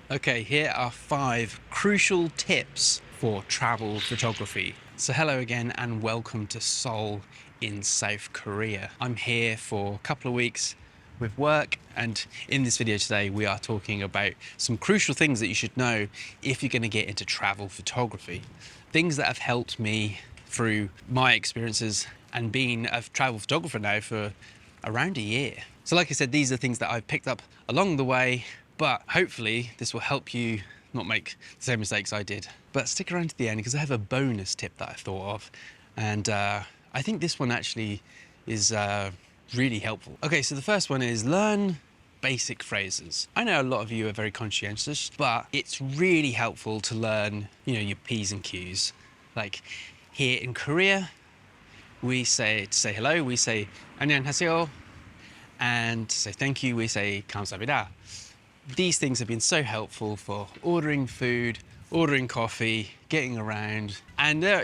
Okay, here are 5 crucial tips for travel photography. So hello again and welcome to Seoul in South Korea. I'm here for a couple of weeks with work, and in this video today we are talking about some crucial things that you should know if you're going to get into travel photography. Things that have helped me through my experiences and being a travel photographer now for around a year. So like I said, these are things that I've picked up along the way, but hopefully this will help you not make the same mistakes I did. But stick around to the end because I have a bonus tip that I thought of, and I think this one actually is really helpful. Okay, so the first one is learn basic phrases. I know a lot of you are very conscientious, but it's really helpful to learn, your P's and Q's. Like here in Korea, we say, to say hello, we say 안녕하세요, and to say thank you, we say 감사합니다. These things have been so helpful for ordering food, ordering coffee, getting around, and there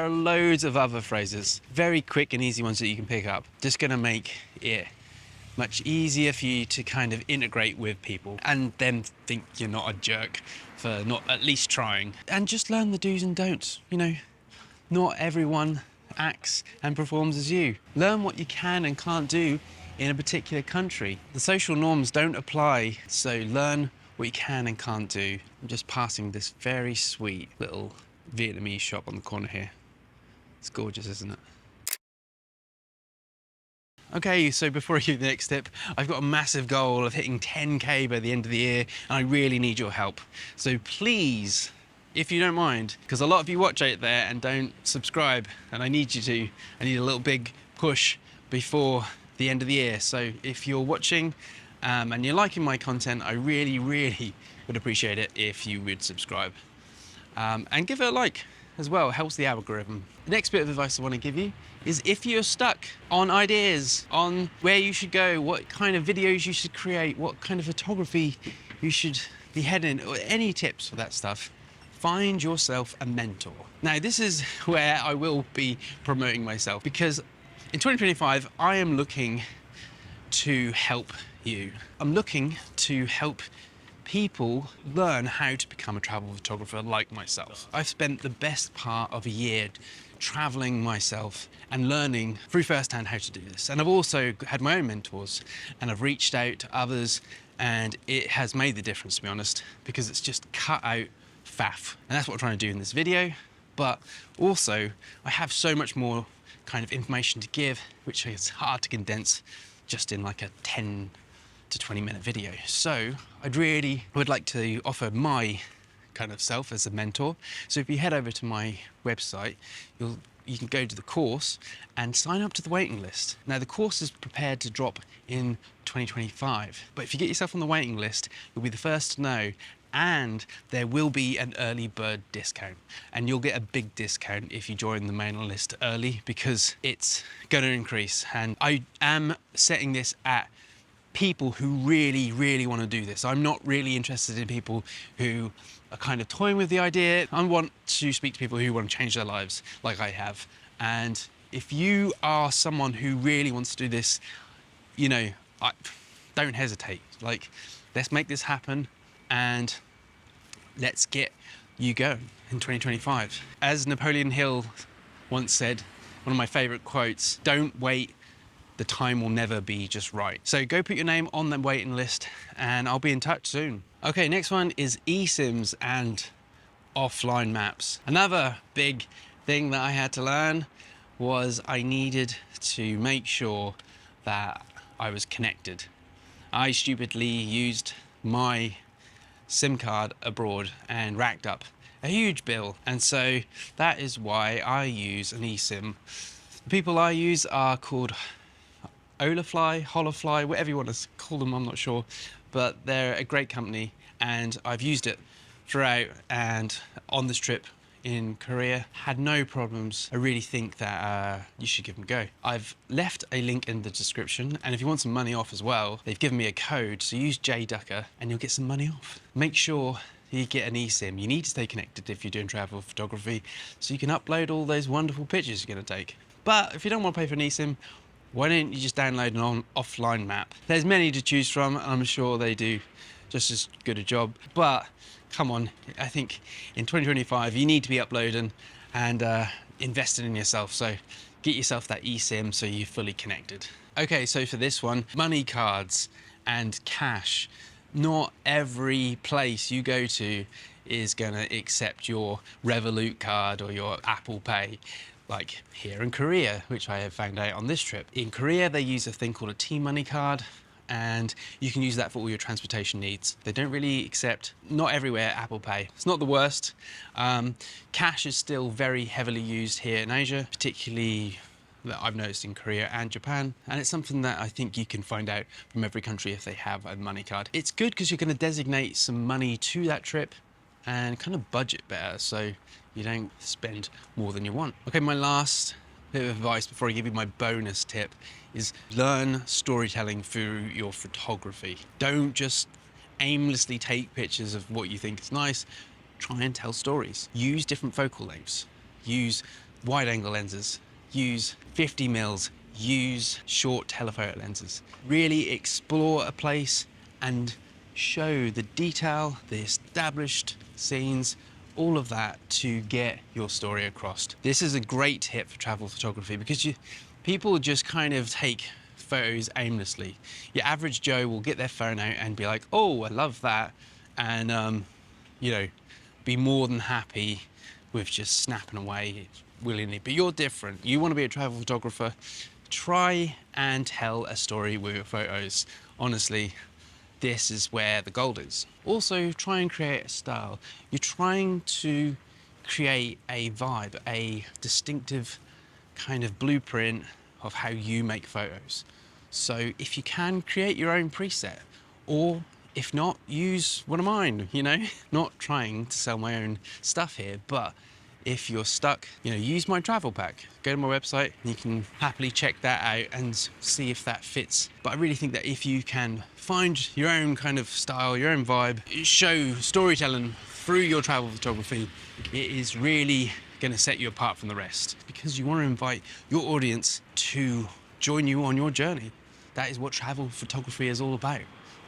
are loads of other phrases, very quick and easy ones that you can pick up. Just gonna make it much easier for you to kind of integrate with people and then think you're not a jerk for not at least trying. And just learn the do's and don'ts, not everyone acts and performs as you. Learn what you can and can't do in a particular country. The social norms don't apply, so learn what you can and can't do. I'm just passing this very sweet little Vietnamese shop on the corner here. It's gorgeous, isn't it? Okay, so before I give you the next tip, I've got a massive goal of hitting 10K by the end of the year, and I really need your help. So please, if you don't mind, because a lot of you watch out there and don't subscribe, and I need you to. I need a little big push before the end of the year. So if you're watching and you're liking my content, I really, really would appreciate it if you would subscribe. And give it a like as well, it helps the algorithm. The next bit of advice I want to give you is if you're stuck on ideas, on where you should go, what kind of videos you should create, what kind of photography you should be heading, or any tips for that stuff, find yourself a mentor. Now, this is where I will be promoting myself, because in 2025, I am looking to help you. I'm looking to help people learn how to become a travel photographer like myself. I've spent the best part of a year traveling myself and learning through firsthand how to do this. And I've also had my own mentors, and I've reached out to others, and it has made the difference, to be honest, because it's just cut out faff. And that's what I'm trying to do in this video. But also, I have so much more kind of information to give, which is hard to condense just in like a 10 to 20-minute video. So I'd really would like to offer my kind of self as a mentor. So if you head over to my website, you can go to the course and sign up to the waiting list. Now, the course is prepared to drop in 2025, but if you get yourself on the waiting list, you'll be the first to know, and there will be an early bird discount, and you'll get a big discount if you join the mailing list early, because it's going to increase. And I am setting this at people who really, really want to do this. I'm not really interested in people who are kind of toying with the idea. I want to speak to people who want to change their lives like I have. And if you are someone who really wants to do this, don't hesitate. Let's make this happen, and let's get you going in 2025. As Napoleon Hill once said, one of my favorite quotes, don't wait, the time will never be just right. So go put your name on the waiting list, and I'll be in touch soon. Okay, next one is eSIMs and offline maps. Another big thing that I had to learn was I needed to make sure that I was connected. I stupidly used my SIM card abroad and racked up a huge bill, and so that is why I use an eSIM. The people I use are called Olafly, Holofly, whatever you want to call them, I'm not sure, but they're a great company, and I've used it throughout, and on this trip in Korea, had no problems. I really think that you should give them a go. I've left a link in the description, and if you want some money off as well, they've given me a code, so use JDucker and you'll get some money off. Make sure you get an eSIM. You need to stay connected if you're doing travel photography, so you can upload all those wonderful pictures you're going to take. But if you don't want to pay for an eSIM, why don't you just download an offline map? There's many to choose from, and I'm sure they do just as good a job. But come on, I think in 2025 you need to be uploading and investing in yourself. So get yourself that eSIM so you're fully connected. Okay, so for this one, money cards and cash. Not every place you go to is gonna accept your Revolut card or your Apple Pay. Like here in Korea, which I have found out on this trip. In Korea, they use a thing called a T-Money card, and you can use that for all your transportation needs. They don't really accept, not everywhere, Apple Pay. It's not the worst. Cash is still very heavily used here in Asia, particularly that I've noticed in Korea and Japan, and it's something that I think you can find out from every country if they have a money card. It's good because you're going to designate some money to that trip and kind of budget better so you don't spend more than you want. Okay, my last bit of advice before I give you my bonus tip is learn storytelling through your photography. Don't just aimlessly take pictures of what you think is nice. Try and tell stories. Use different focal lengths. Use wide angle lenses. Use 50 mils. Use short telephoto lenses. Really explore a place and show the detail, the established scenes, all of that to get your story across. This is a great tip for travel photography because people just kind of take photos aimlessly. Your average Joe will get their phone out and be like, oh, I love that, and you know, be more than happy with just snapping away willingly. But you're different. You want to be a travel photographer. Try and tell a story with your photos. Honestly, this is where the gold is. Also, try and create a style. You're trying to create a vibe, a distinctive kind of blueprint of how you make photos. So if you can, create your own preset, or if not, use one of mine, you know? Not trying to sell my own stuff here, but if you're stuck, you know, use my travel pack. Go to my website and you can happily check that out and see if that fits. But I really think that if you can find your own kind of style, your own vibe, show storytelling through your travel photography, it is really going to set you apart from the rest, because you want to invite your audience to join you on your journey. That is what travel photography is all about.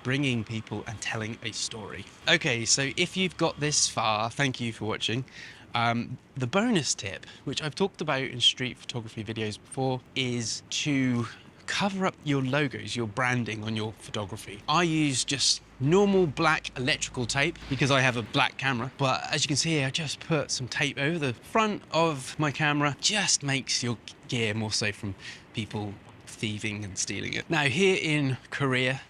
Bringing people and telling a story. Okay, so if you've got this far, thank you for watching. The bonus tip, which I've talked about in street photography videos before, is to cover up your logos, your branding on your photography. I use just normal black electrical tape because I have a black camera, but as you can see here, I just put some tape over the front of my camera. Just makes your gear more safe from people thieving and stealing it. Now here in Korea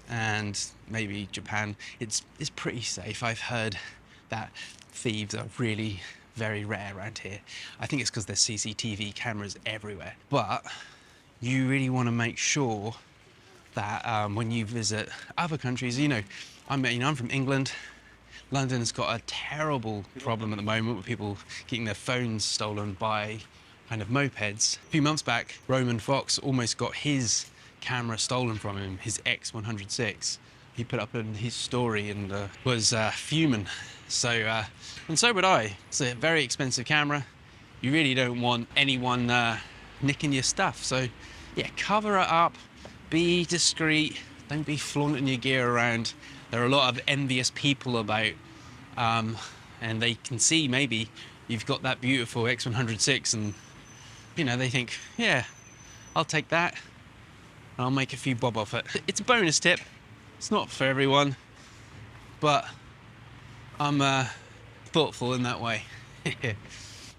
and maybe Japan, it's pretty safe. I've heard that thieves are really very rare around here. I think it's because there's CCTV cameras everywhere. But you really want to make sure that when you visit other countries, you know, I'm from England. London has got a terrible problem at the moment with people getting their phones stolen by kind of mopeds. A few months back, Roman Fox almost got his camera stolen from him, his X106. He put up in his story and was fuming. So, and so would I. It's a very expensive camera. You really don't want anyone nicking your stuff. So yeah, cover it up, be discreet, don't be flaunting your gear around. There are a lot of envious people about, and they can see maybe you've got that beautiful X106 and, you know, they think, yeah, I'll take that and I'll make a few bob off it. It's a bonus tip. It's not for everyone, but I'm thoughtful in that way.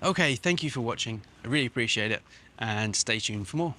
Okay, thank you for watching. I really appreciate it, and stay tuned for more.